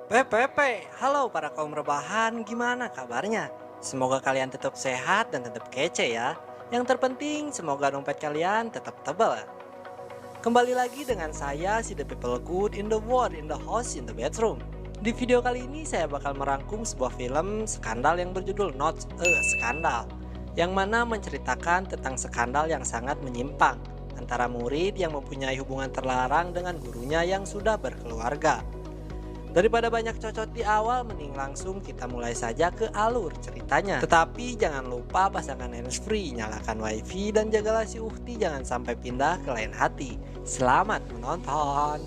Halo para kaum rebahan, gimana kabarnya? Semoga kalian tetap sehat dan tetap kece ya. Yang terpenting semoga dompet kalian tetap tebal. Kembali lagi dengan saya si The People Good in the World in the House in the Bedroom. Di video kali ini saya bakal merangkum sebuah film skandal yang berjudul Not a Scandal, yang mana menceritakan tentang skandal yang sangat menyimpang antara murid yang mempunyai hubungan terlarang dengan gurunya yang sudah berkeluarga. Daripada banyak cocot di awal, mending langsung kita mulai saja ke alur ceritanya. Tetapi jangan lupa pasangkan handsfree, nyalakan wifi, dan jagalah si Uhti jangan sampai pindah ke lain hati. Selamat menonton.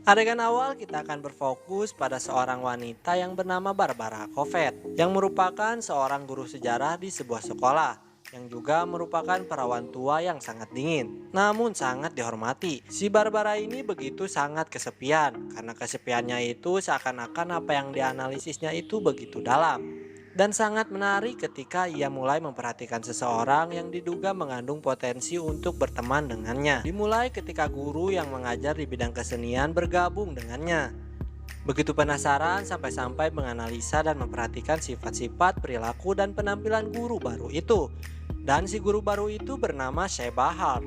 Adegan awal kita akan berfokus pada seorang wanita yang bernama Barbara Kovet, yang merupakan seorang guru sejarah di sebuah sekolah, yang juga merupakan perawan tua yang sangat dingin, namun sangat dihormati. Si Barbara ini begitu sangat kesepian, karena kesepiannya itu seakan-akan apa yang dianalisisnya itu begitu dalam. Dan sangat menarik ketika ia mulai memperhatikan seseorang yang diduga mengandung potensi untuk berteman dengannya. Dimulai ketika guru yang mengajar di bidang kesenian bergabung dengannya. Begitu penasaran sampai-sampai menganalisa dan memperhatikan sifat-sifat, perilaku, dan penampilan guru baru itu. Dan si guru baru itu bernama Sheba Hart.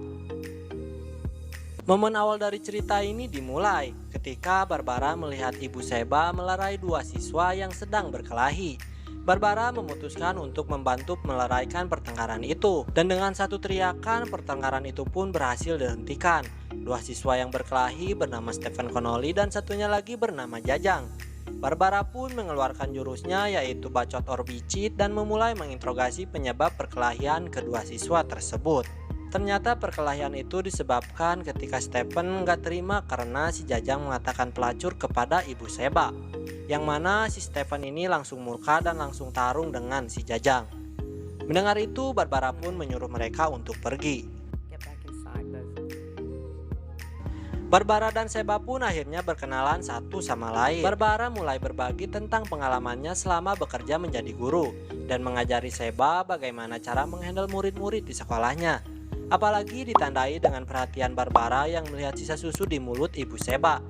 Momen awal dari cerita ini dimulai ketika Barbara melihat ibu Sheba melerai dua siswa yang sedang berkelahi. Barbara memutuskan untuk membantu meleraikan pertengkaran itu, dan dengan satu teriakan pertengkaran itu pun berhasil dihentikan. Dua siswa yang berkelahi bernama Stephen Connolly dan satunya lagi bernama Jajang. Barbara pun mengeluarkan jurusnya yaitu bacot orbicid dan memulai menginterogasi penyebab perkelahian kedua siswa tersebut. Ternyata perkelahian itu disebabkan ketika Stephen nggak terima karena si Jajang mengatakan pelacur kepada ibu Sheba. Yang mana si Stephen ini langsung murka dan langsung tarung dengan si Jajang. Mendengar itu, Barbara pun menyuruh mereka untuk pergi. Barbara dan Sheba pun akhirnya berkenalan satu sama lain. Barbara mulai berbagi tentang pengalamannya selama bekerja menjadi guru dan mengajari Sheba bagaimana cara menghandle murid-murid di sekolahnya. Apalagi ditandai dengan perhatian Barbara yang melihat sisa susu di mulut ibu Sheba.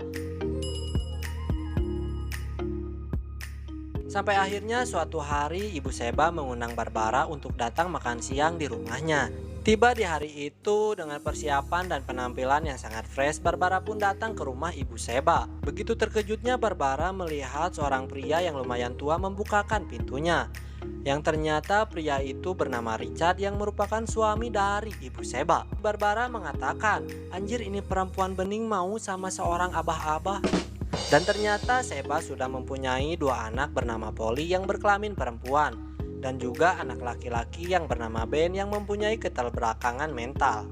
Sampai akhirnya suatu hari ibu Sheba mengundang Barbara untuk datang makan siang di rumahnya. Tiba di hari itu dengan persiapan dan penampilan yang sangat fresh, Barbara pun datang ke rumah ibu Sheba. Begitu terkejutnya Barbara melihat seorang pria yang lumayan tua membukakan pintunya. Yang ternyata pria itu bernama Richard yang merupakan suami dari ibu Sheba. Barbara mengatakan, "Anjir, ini perempuan bening mau sama seorang abah-abah." Dan ternyata Sheba sudah mempunyai dua anak bernama Polly yang berkelamin perempuan, dan juga anak laki-laki yang bernama Ben yang mempunyai keterbelakangan mental.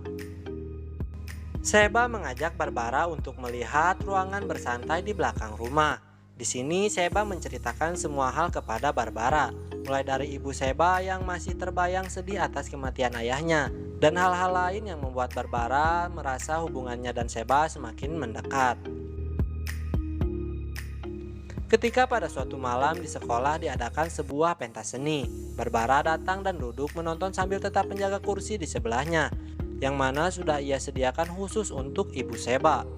Sheba mengajak Barbara untuk melihat ruangan bersantai di belakang rumah. Di sini Sheba menceritakan semua hal kepada Barbara, mulai dari ibu Sheba yang masih terbayang sedih atas kematian ayahnya, dan hal-hal lain yang membuat Barbara merasa hubungannya dan Sheba semakin mendekat. Ketika pada suatu malam di sekolah diadakan sebuah pentas seni, Barbara datang dan duduk menonton sambil tetap menjaga kursi di sebelahnya, yang mana sudah ia sediakan khusus untuk ibu Sheba.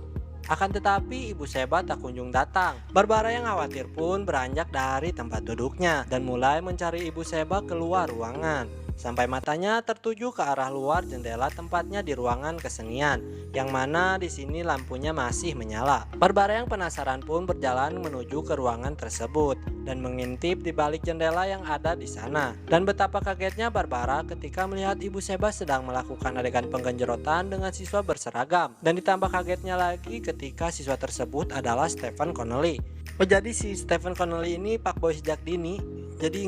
Akan tetapi ibu Sheba tak kunjung datang. Barbara yang khawatir pun beranjak dari tempat duduknya dan mulai mencari ibu Sheba keluar ruangan. Sampai matanya tertuju ke arah luar jendela tempatnya di ruangan kesenian, yang mana di sini lampunya masih menyala. Barbara yang penasaran pun berjalan menuju ke ruangan tersebut dan mengintip di balik jendela yang ada di sana. Dan betapa kagetnya Barbara ketika melihat ibu Sheba sedang melakukan adegan penggenjerotan dengan siswa berseragam. Dan ditambah kagetnya lagi ketika siswa tersebut adalah Stephen Connolly. Oh, jadi si Stephen Connolly ini pak boy sejak dini, jadi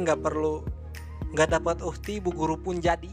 nggak dapat uhti, bu guru pun jadi.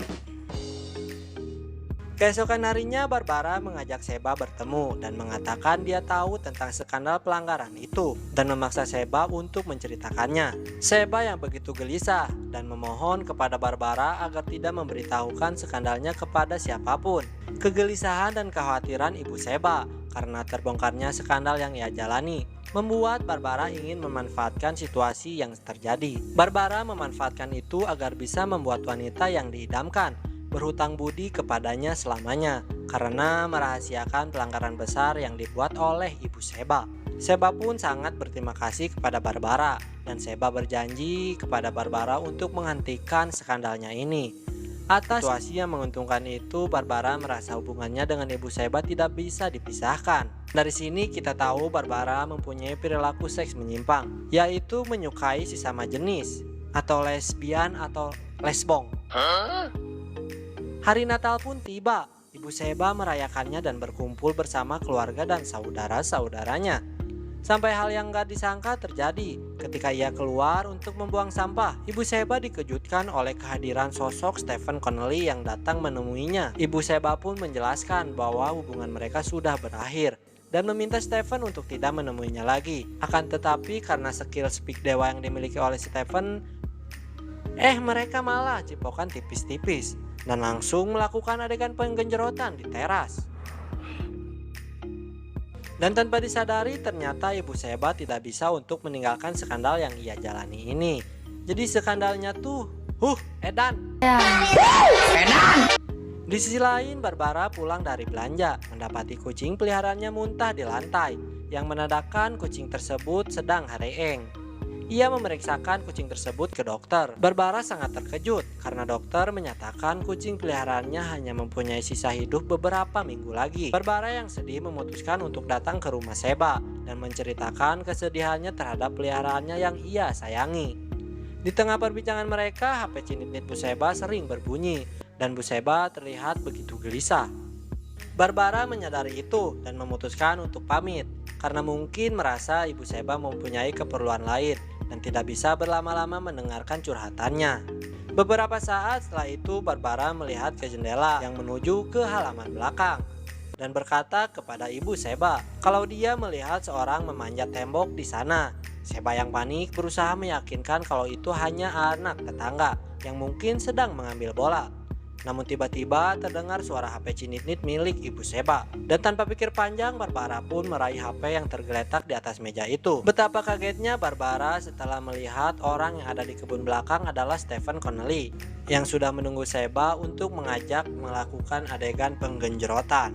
Keesokan harinya Barbara mengajak Seba bertemu dan mengatakan dia tahu tentang skandal pelanggaran itu dan memaksa Seba untuk menceritakannya. Seba yang begitu gelisah dan memohon kepada Barbara agar tidak memberitahukan skandalnya kepada siapapun. Kegelisahan dan kekhawatiran ibu Seba karena terbongkarnya skandal yang ia jalani membuat Barbara ingin memanfaatkan situasi yang terjadi. Barbara memanfaatkan itu agar bisa membuat wanita yang diidamkan berhutang budi kepadanya selamanya karena merahasiakan pelanggaran besar yang dibuat oleh ibu Seba. Seba pun sangat berterima kasih kepada Barbara dan Seba berjanji kepada Barbara untuk menghentikan skandalnya ini. Atas situasi yang menguntungkan itu, Barbara merasa hubungannya dengan ibu Seba tidak bisa dipisahkan. Dari sini kita tahu Barbara mempunyai perilaku seks menyimpang, yaitu menyukai sesama jenis atau lesbian atau lesbong. Hari Natal pun tiba. Ibu Seba merayakannya dan berkumpul bersama keluarga dan saudara-saudaranya. Sampai hal yang gak disangka terjadi ketika ia keluar untuk membuang sampah. Ibu Seba dikejutkan oleh kehadiran sosok Stephen Connelly yang datang menemuinya. Ibu Seba pun menjelaskan bahwa hubungan mereka sudah berakhir dan meminta Stephen untuk tidak menemuinya lagi. Akan tetapi karena skill speak dewa yang dimiliki oleh Stephen, mereka malah cipokan tipis-tipis dan langsung melakukan adegan penggenjerotan di teras. Dan tanpa disadari ternyata ibu Seba tidak bisa untuk meninggalkan skandal yang ia jalani ini. Jadi skandalnya tuh edan. Di sisi lain Barbara pulang dari belanja mendapati kucing peliharaannya muntah di lantai yang menandakan kucing tersebut sedang hareeng. Ia memeriksakan kucing tersebut ke dokter. Barbara sangat terkejut karena dokter menyatakan kucing peliharaannya hanya mempunyai sisa hidup beberapa minggu lagi. Barbara yang sedih memutuskan untuk datang ke rumah Seba dan menceritakan kesedihannya terhadap peliharaannya yang ia sayangi. Di tengah perbincangan mereka, HP cinit-nit Bu Seba sering berbunyi dan Bu Seba terlihat begitu gelisah. Barbara menyadari itu dan memutuskan untuk pamit karena mungkin merasa ibu Seba mempunyai keperluan lain dan tidak bisa berlama-lama mendengarkan curhatannya. Beberapa saat setelah itu Barbara melihat ke jendela yang menuju ke halaman belakang dan berkata kepada ibu Seba kalau dia melihat seorang memanjat tembok di sana. Seba yang panik berusaha meyakinkan kalau itu hanya anak tetangga yang mungkin sedang mengambil bola. Namun tiba-tiba terdengar suara HP cinit-nit milik ibu Seba. Dan tanpa pikir panjang Barbara pun meraih HP yang tergeletak di atas meja itu. Betapa kagetnya Barbara setelah melihat orang yang ada di kebun belakang adalah Stephen Connelly yang sudah menunggu Seba untuk mengajak melakukan adegan penggenjerotan.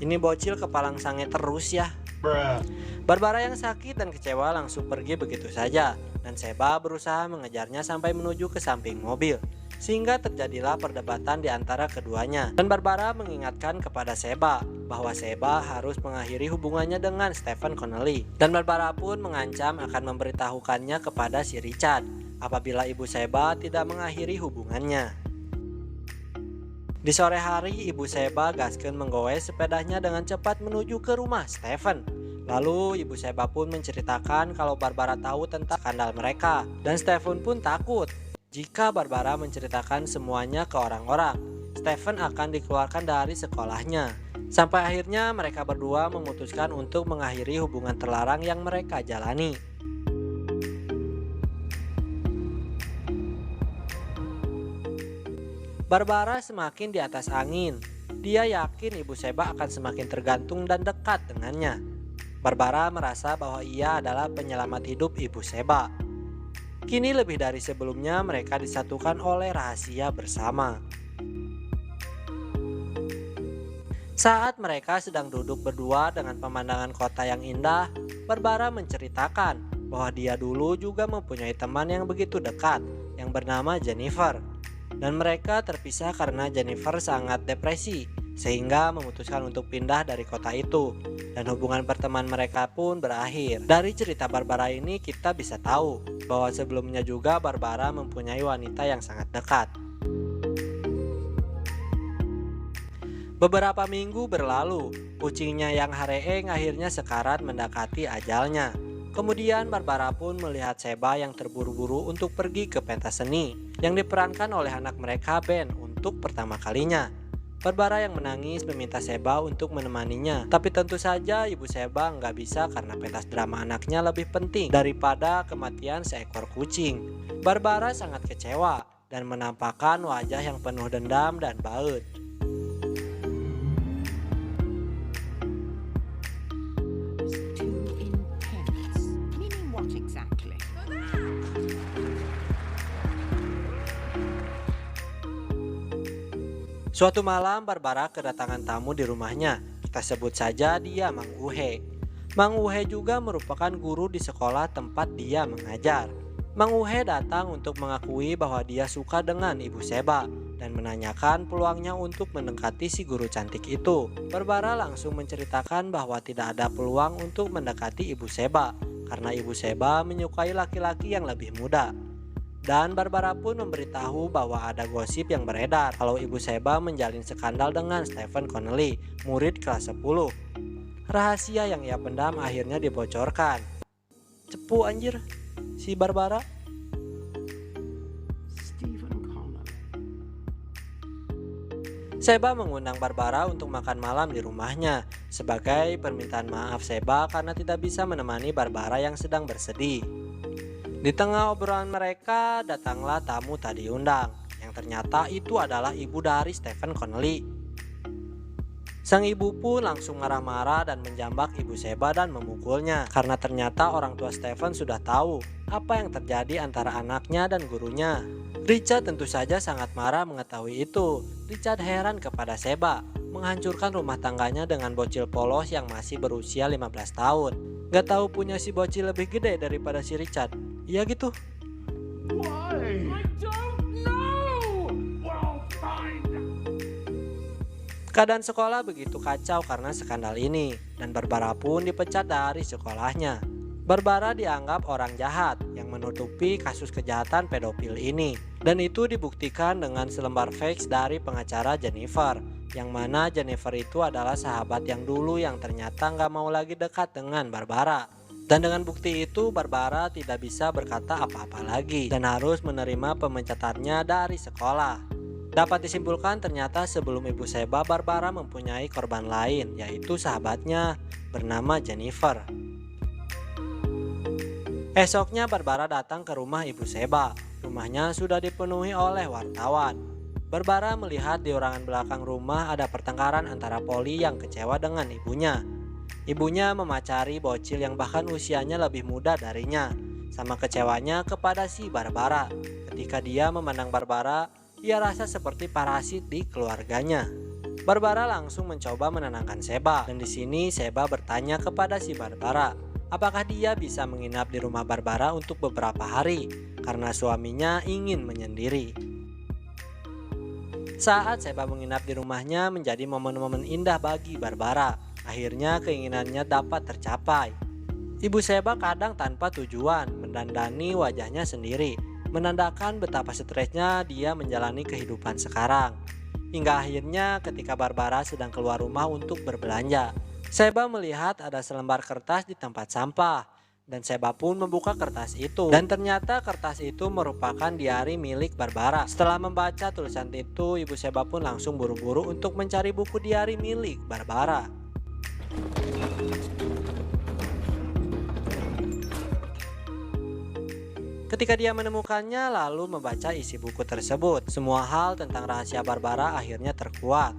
Ini bocil kepalang sange terus ya. Barbara yang sakit dan kecewa langsung pergi begitu saja dan Seba berusaha mengejarnya sampai menuju ke samping mobil. Sehingga terjadilah perdebatan di antara keduanya. Dan Barbara mengingatkan kepada Seba bahwa Seba harus mengakhiri hubungannya dengan Stephen Connelly. Dan Barbara pun mengancam akan memberitahukannya kepada si Richard apabila ibu Seba tidak mengakhiri hubungannya. Di sore hari ibu Seba gaskeun menggoes sepedanya dengan cepat menuju ke rumah Stephen. Lalu ibu Seba pun menceritakan kalau Barbara tahu tentang skandal mereka. Dan Stephen pun takut jika Barbara menceritakan semuanya ke orang-orang, Stephen akan dikeluarkan dari sekolahnya. Sampai akhirnya mereka berdua memutuskan untuk mengakhiri hubungan terlarang yang mereka jalani. Barbara semakin di atas angin. Dia yakin ibu Seba akan semakin tergantung dan dekat dengannya. Barbara merasa bahwa ia adalah penyelamat hidup ibu Seba. Kini lebih dari sebelumnya mereka disatukan oleh rahasia bersama. Saat mereka sedang duduk berdua dengan pemandangan kota yang indah, Barbara menceritakan bahwa dia dulu juga mempunyai teman yang begitu dekat yang bernama Jennifer. Dan mereka terpisah karena Jennifer sangat depresi sehingga memutuskan untuk pindah dari kota itu. Dan hubungan pertemanan mereka pun berakhir. Dari cerita Barbara ini kita bisa tahu bahwa sebelumnya juga Barbara mempunyai wanita yang sangat dekat. Beberapa minggu berlalu, kucingnya yang hareeng akhirnya sekarat mendekati ajalnya. Kemudian Barbara pun melihat Seba yang terburu-buru untuk pergi ke pentas seni yang diperankan oleh anak mereka Ben untuk pertama kalinya. Barbara yang menangis meminta Sheba untuk menemaninya. Tapi tentu saja ibu Sheba nggak bisa karena pentas drama anaknya lebih penting daripada kematian seekor kucing. Barbara sangat kecewa dan menampakkan wajah yang penuh dendam dan baut. Too intense. Meaning what exactly? Suatu malam Barbara kedatangan tamu di rumahnya. Kita sebut saja dia Mang Uhe. Mang Uhe juga merupakan guru di sekolah tempat dia mengajar. Mang Uhe datang untuk mengakui bahwa dia suka dengan ibu Sheba dan menanyakan peluangnya untuk mendekati si guru cantik itu. Barbara langsung menceritakan bahwa tidak ada peluang untuk mendekati ibu Sheba karena ibu Sheba menyukai laki-laki yang lebih muda. Dan Barbara pun memberitahu bahwa ada gosip yang beredar kalau ibu Sheba menjalin skandal dengan Stephen Connelly, murid kelas 10. Rahasia yang ia pendam akhirnya dibocorkan. Cepu anjir, si Barbara. Stephen Connelly. Sheba mengundang Barbara untuk makan malam di rumahnya sebagai permintaan maaf Sheba karena tidak bisa menemani Barbara yang sedang bersedih. Di tengah obrolan mereka, datanglah tamu tak diundang, yang ternyata itu adalah ibu dari Stephen Connelly. Sang ibu pun langsung marah-marah dan menjambak ibu Sheba dan memukulnya, karena ternyata orang tua Stephen sudah tahu apa yang terjadi antara anaknya dan gurunya. Richard tentu saja sangat marah mengetahui itu. Richard heran kepada Sheba, menghancurkan rumah tangganya dengan bocil polos yang masih berusia 15 tahun. Gak tahu punya si bocil lebih gede daripada si Richard. Iya gitu. Why? I don't know. Well, fine. Keadaan sekolah begitu kacau karena skandal ini, dan Barbara pun dipecat dari sekolahnya. Barbara dianggap orang jahat yang menutupi kasus kejahatan pedofil ini, dan itu dibuktikan dengan selembar fax dari pengacara Jennifer, yang mana Jennifer itu adalah sahabat yang dulu yang ternyata nggak mau lagi dekat dengan Barbara. Dan dengan bukti itu Barbara tidak bisa berkata apa-apa lagi dan harus menerima pemecatannya dari sekolah. Dapat disimpulkan ternyata sebelum ibu Sheba, Barbara mempunyai korban lain, yaitu sahabatnya bernama Jennifer. Esoknya Barbara datang ke rumah ibu Sheba. Rumahnya sudah dipenuhi oleh wartawan. Barbara melihat di ruangan belakang rumah ada pertengkaran antara Polly yang kecewa dengan ibunya. Ibunya memacari bocil yang bahkan usianya lebih muda darinya. Sama kecewanya kepada si Barbara. Ketika dia memandang Barbara, ia rasa seperti parasit di keluarganya. Barbara langsung mencoba menenangkan Sheba, dan di sini Sheba bertanya kepada si Barbara, apakah dia bisa menginap di rumah Barbara untuk beberapa hari karena suaminya ingin menyendiri. Saat Sheba menginap di rumahnya menjadi momen-momen indah bagi Barbara. Akhirnya keinginannya dapat tercapai. Ibu Sheba kadang tanpa tujuan mendandani wajahnya sendiri, menandakan betapa stresnya dia menjalani kehidupan sekarang. Hingga akhirnya ketika Barbara sedang keluar rumah untuk berbelanja, Sheba melihat ada selembar kertas di tempat sampah. Dan Sheba pun membuka kertas itu, dan ternyata kertas itu merupakan diari milik Barbara. Setelah membaca tulisan itu, ibu Sheba pun langsung buru-buru untuk mencari buku diari milik Barbara. Ketika dia menemukannya lalu membaca isi buku tersebut, semua hal tentang rahasia Barbara akhirnya terkuak.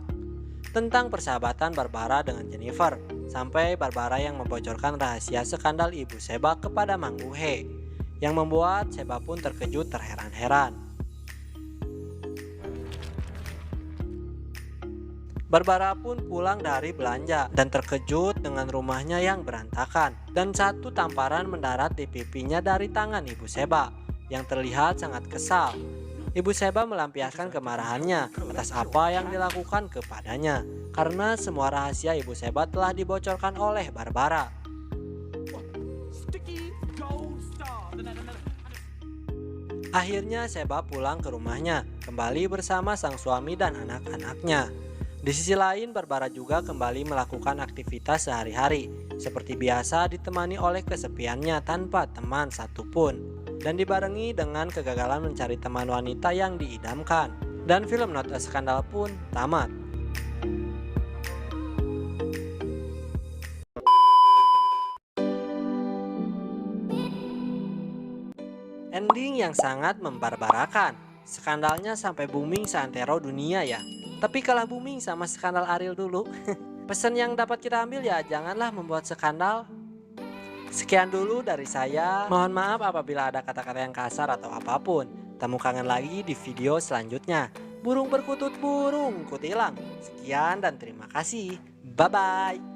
Tentang persahabatan Barbara dengan Jennifer, sampai Barbara yang membocorkan rahasia skandal ibu Sheba kepada Mang Uhe, yang membuat Sheba pun terkejut terheran-heran. Barbara pun pulang dari belanja dan terkejut dengan rumahnya yang berantakan, dan satu tamparan mendarat di pipinya dari tangan ibu Sheba yang terlihat sangat kesal. Ibu Sheba melampiaskan kemarahannya atas apa yang dilakukan kepadanya karena semua rahasia ibu Sheba telah dibocorkan oleh Barbara. Akhirnya Sheba pulang ke rumahnya kembali bersama sang suami dan anak-anaknya. Di sisi lain, Barbara juga kembali melakukan aktivitas sehari-hari, seperti biasa ditemani oleh kesepiannya tanpa teman satupun, dan dibarengi dengan kegagalan mencari teman wanita yang diidamkan. Dan film Not a Scandal pun tamat. Ending yang sangat membarbarakan. Skandalnya sampai booming seantero dunia ya. Tapi kalah booming sama skandal Ariel dulu. Pesan yang dapat kita ambil ya, janganlah membuat skandal. Sekian dulu dari saya. Mohon maaf apabila ada kata-kata yang kasar atau apapun. Temu kangen lagi di video selanjutnya. Burung berkutut burung kutilang. Sekian dan terima kasih. Bye-bye.